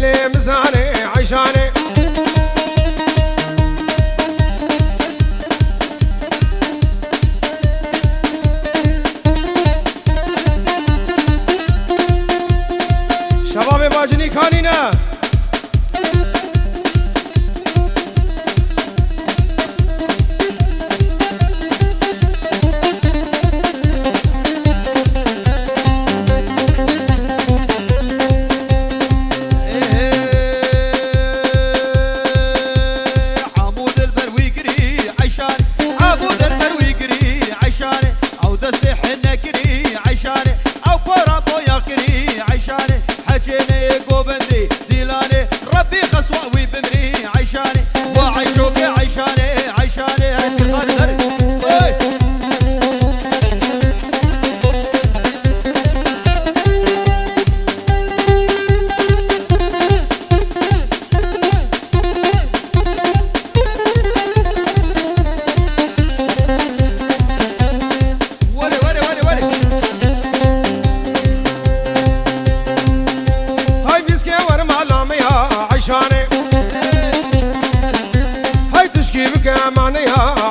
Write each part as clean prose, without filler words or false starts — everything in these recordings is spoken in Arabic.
دلي مزاني عيشاني شباب باجني كانينا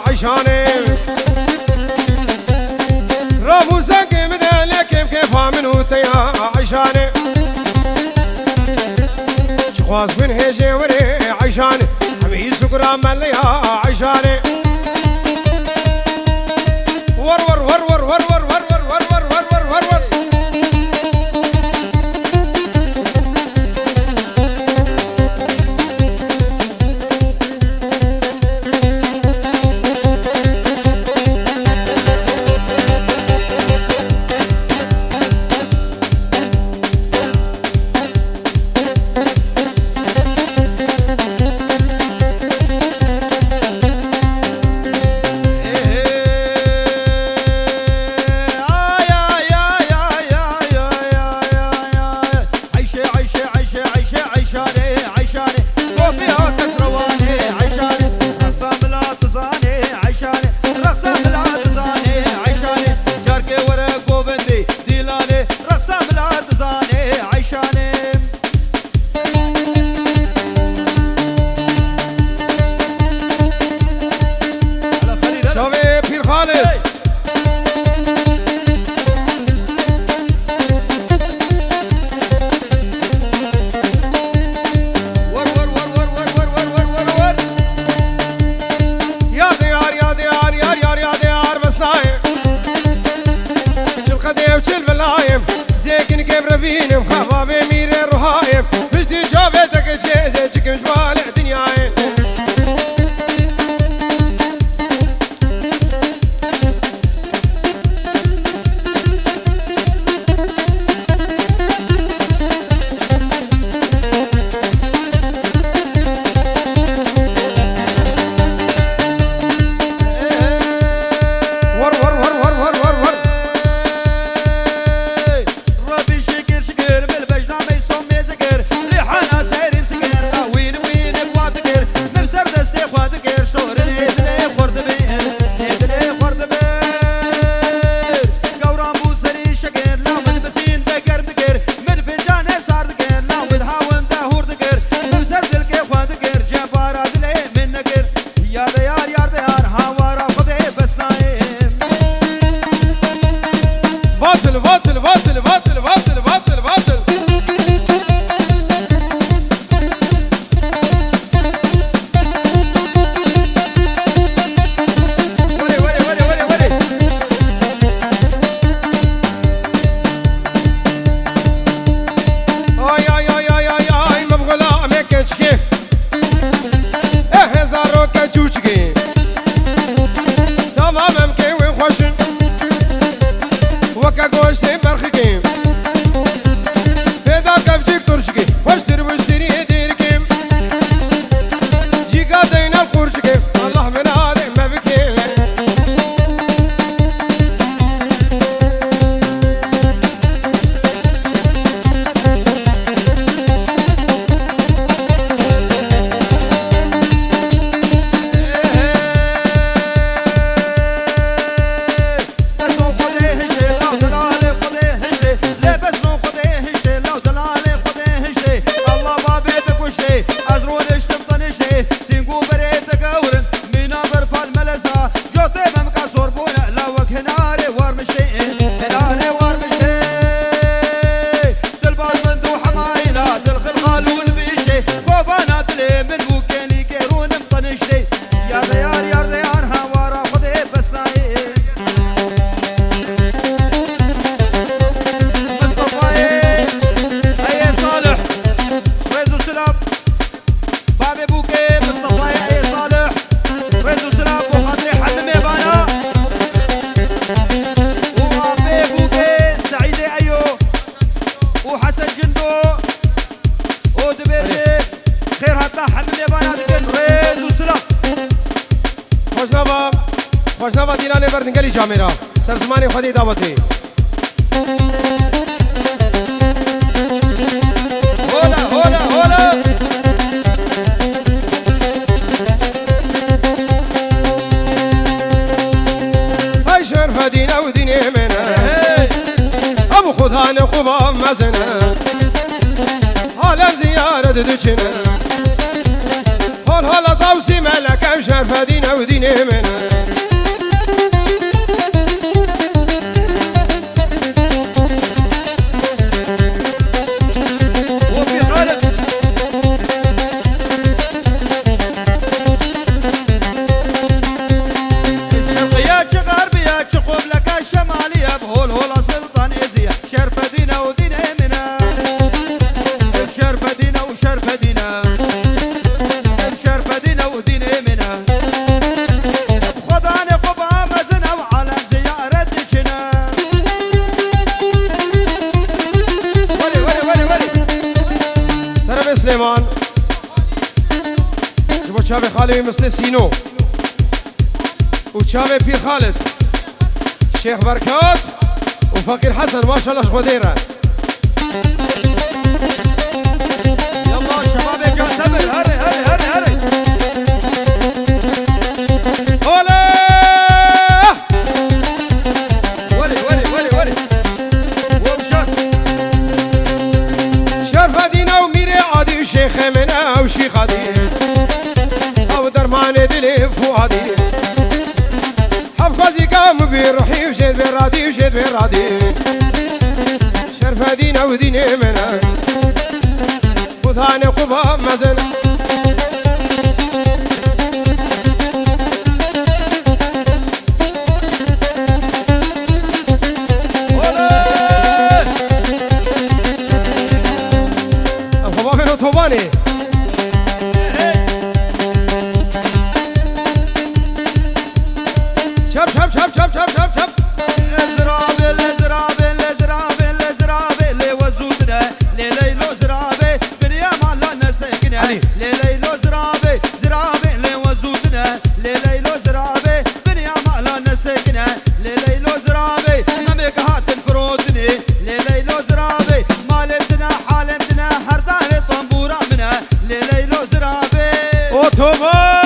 عيشاني رابو ساقي مدالي كيف منو تيا عيشاني شخواص من هيجي وري عيشاني حمي سكرا ماليا عيشاني ور ور ور ور ور ور ور ور ور ور ور ور ور زيكن كيف رفينم خفافي ميري رهايم فشتي شوفتك جيزي تشكم جوالع دنياي وين رزا جوتي ممكا صربونا لوك هناري ورمشي هناري ورمشي تلباز من دو حمايلة تلخلخال والبيشي خوفانا تلي من بوكيني كيرون مطنشي يا ديار يا ديار هوارا خذي بس ناي مصطفى اي صالح ريزو سلام بابي بوكي مصطفى اي صالح ريزو سلام وخاطري حمم يابانا وبابي بوكي سعيدي ايو وحسن جندو ودبيري خير هتا حمم يابانا دكن ريزو سلام خوشنوا دیلان بردنگلی جامیرا سرزمانی خودی دعوتی هولا هولا هولا های شرف دینه و دینه منه ابو خودان خوبا مزنه حالا زیارت دچنه حالا توسی ملکم شرف دینه و دینه منه سليمان جبو شابي خالي مثل سينو وشابي بير خالد شيخ بركات وفقير حسن ما شاء الله شغديره يلا شباب يا جماعه سمر هري هري هري هري هولا ولي ولي ولي ولي ومشات شرف دينا وميري عادي وشيخ منا وشيخ عادي او درمان دلي فؤادي حفظي قام بروحي وشيد برادي وشيد برادي شرف دينا وديني منا وثاني قبا مزن الخبا منو توباني شب شب شب شب شب شب شب الزرابي الزرابي الزرابي الزرابي اللي وزودنا ليلو زرابي بنيا مالا نسكنا ليلو زرابي زرابي اللي وزودنا ليلو زرابي بنيا مالا نسكنا ليلو زرابي ممك هات الفروتني ليلو زرابي مالتنا حالتنا هردان طنبورا منا ليلو زرابي اوتوبان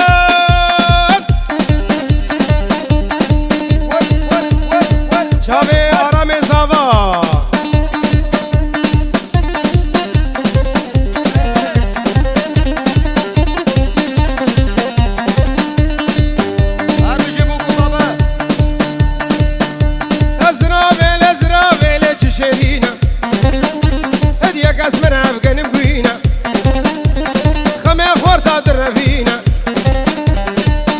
شابي آرام زاوا ازرابي لتشرينا هديك اسمنا بقن بقينا خمي خورتا درفينا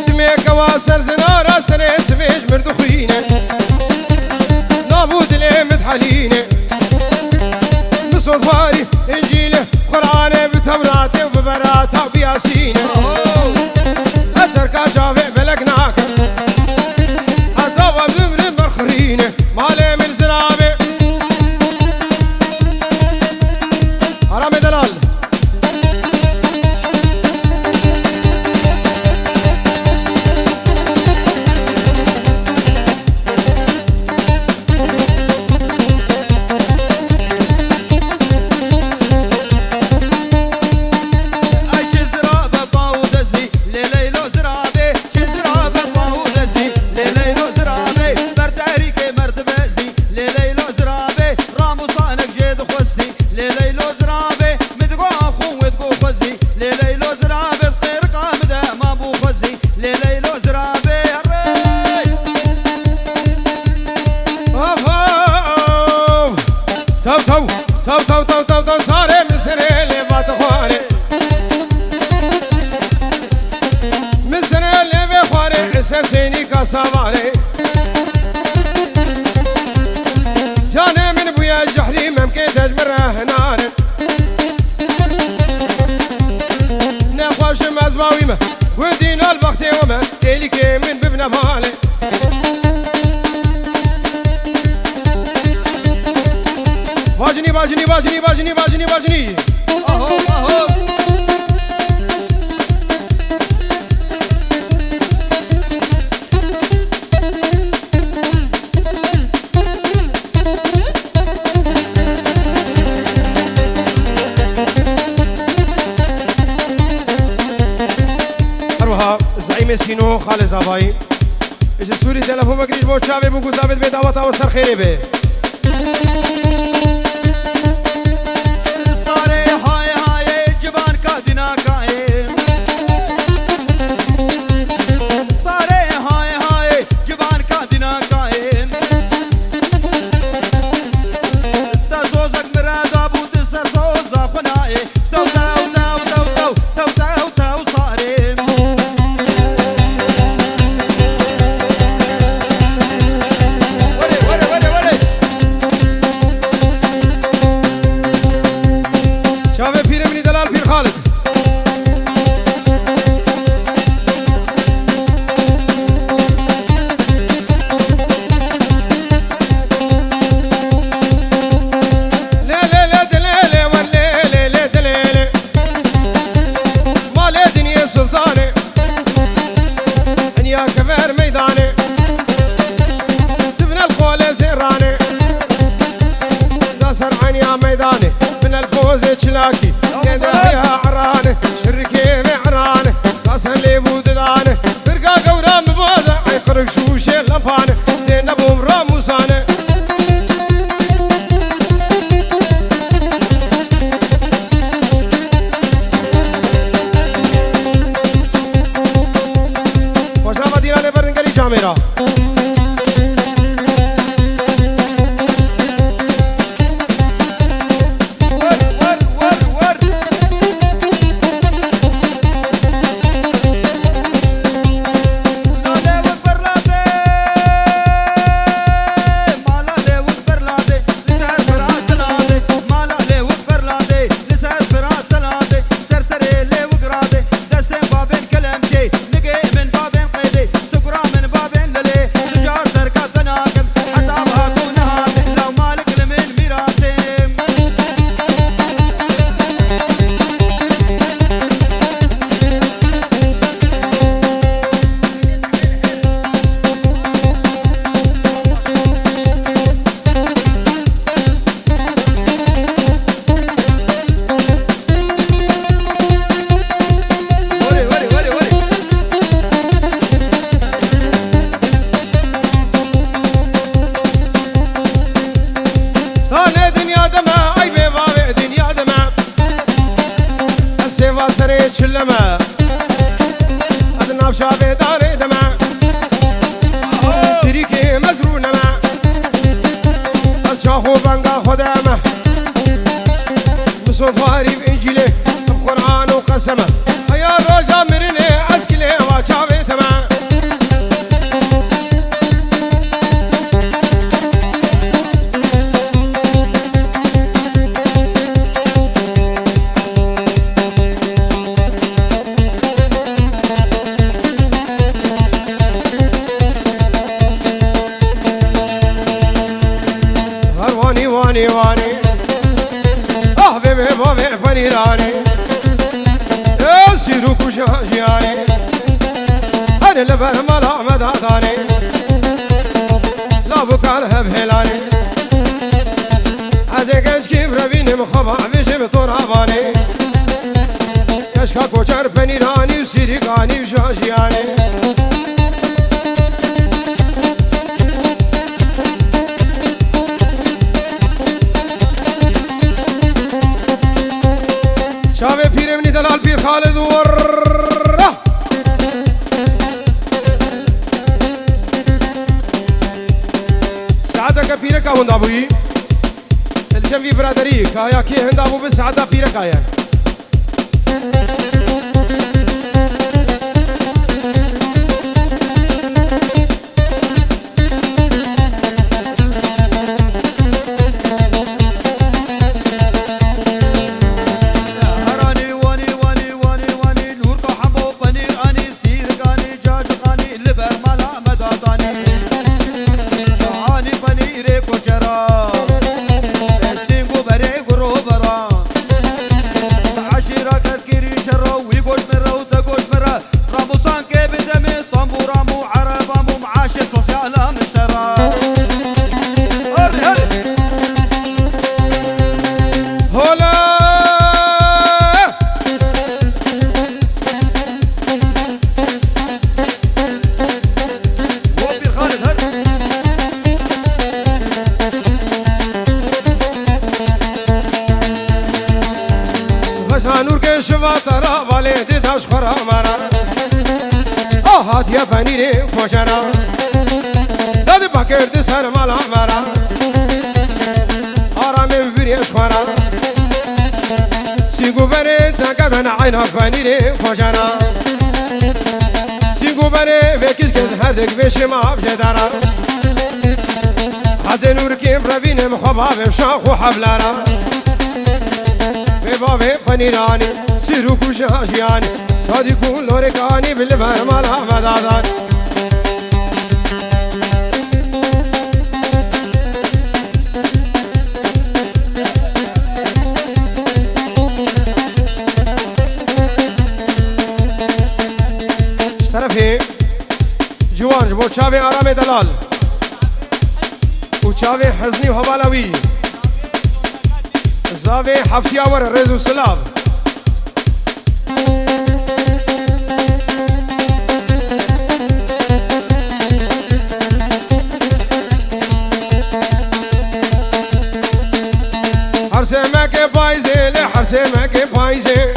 دميك واصل زنارة سنة سفيج مردخينا نابود لي مدحلينا بصوت واري انجيله قرآن بتوراته وببراته وبياسينه اتركا جافي بلقناك حتى وبزمر مرخرينه مالي من زرابي حرام دلال ليلو زرابي الطير قامده ما بو خزي ليلو زرابي داره اسسینی کاساواره جانه من بویا جحری ممکن تجمره هنانه نخواش مزباویمه ودين الوقت وما تلك من ببنا مالي واجني واجني واجني واجني واجني واجني اهو اهو زعيم سينو خالد زباي اجي سوري تلفون بكريش بو شابي بو ثابت بيت اوطا وسر خيري به ساري هاي هاي جبان كادنا كايم ساري هاي هاي جبان كادنا كايم تزوزك مراد ابو تسر زوزا خناي تو تو تو تو تو تو تو صاري شابي بير مني دلال بير خالد لا لا لا دلالي والليلي لا دلالي مالي دنيا سلطاني دنيا كبير ميداني تبنى القولة زيراني داسر عيني يا ميداني من الفوز تشلاكي كذا يا عراني شركي معراني داسر لي بوداني فرقا قورا مبوزة يقرق شوشي لمفاني دين ابو مراموساني وشابة ديناني برنقلي شاميرا شلما أدنى بشابي داري دمع تريكي مزرونة ما الشاخو بانقا خدامة مصفاري بإنجيلي بقرآن وقسمة هيا روجا مرني عسكلي وشابي تمع واني واني بيبي بابي فنيراني سيرو كوشاجياني انا لبن ملا مداداني لا بكالها بهلاني ازيك كيف ربيني مخبع بيجي بطراباني يشكا كوشر فنيراني وسيريقاني وشاجياني شابي بير مني دلال بير خالد ورّه سعادك بيرك هوندا بوي الجنبي برادري كايا كي هندا بو بسعادة بيرك آيا وكي بدمي طنبورة مو عربة مو معاشي سوسيالة مشترى هري هري هولا وفي خالد هري نور کے شوا ترا والے دے داش خرا مارا هات يا فنيري خوشانا داد باكر دي سر مالا مارا آرامي بريش خورا سيگو بري تاكا بنا عينا فنيري خوشانا سيگو بري وكيش كز هردك بشي ما بجدارا حزي نور كيم روين مخباب شاخ وحبلارا بابي فنيراني سيرو كوشاشياني صادي كون لوريكاني بالبر مالا مدادان اشترفي جوان بو چاوي آرام دلال و چاوي حزني وهبالاوي زاوي حفياور رزو سلام حرسي ماكي بايزي لحرسي ماكي بايزي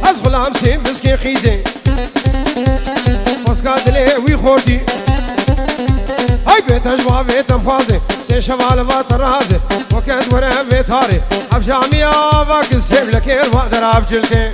أزغلام سي مسكي خيزي مسكات لي ويخوتي هاي بيت أجوا بيت مخازي سي شمال بطرازي وكاد ورا بيتاري أبجامي آباك السيب لكير وقدر أبجلكي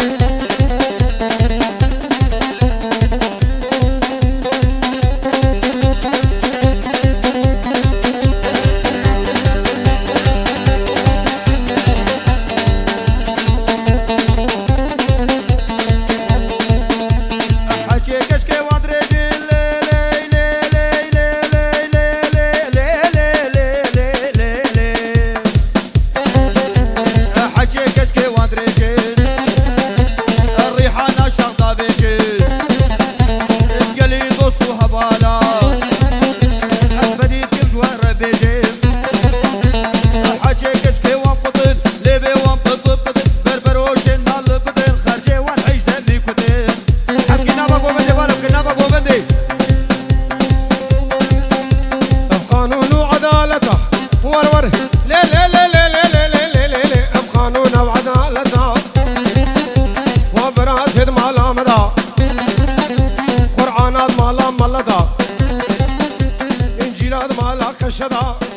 قرآنات مالا ملدا إنجيلات مالا كشدا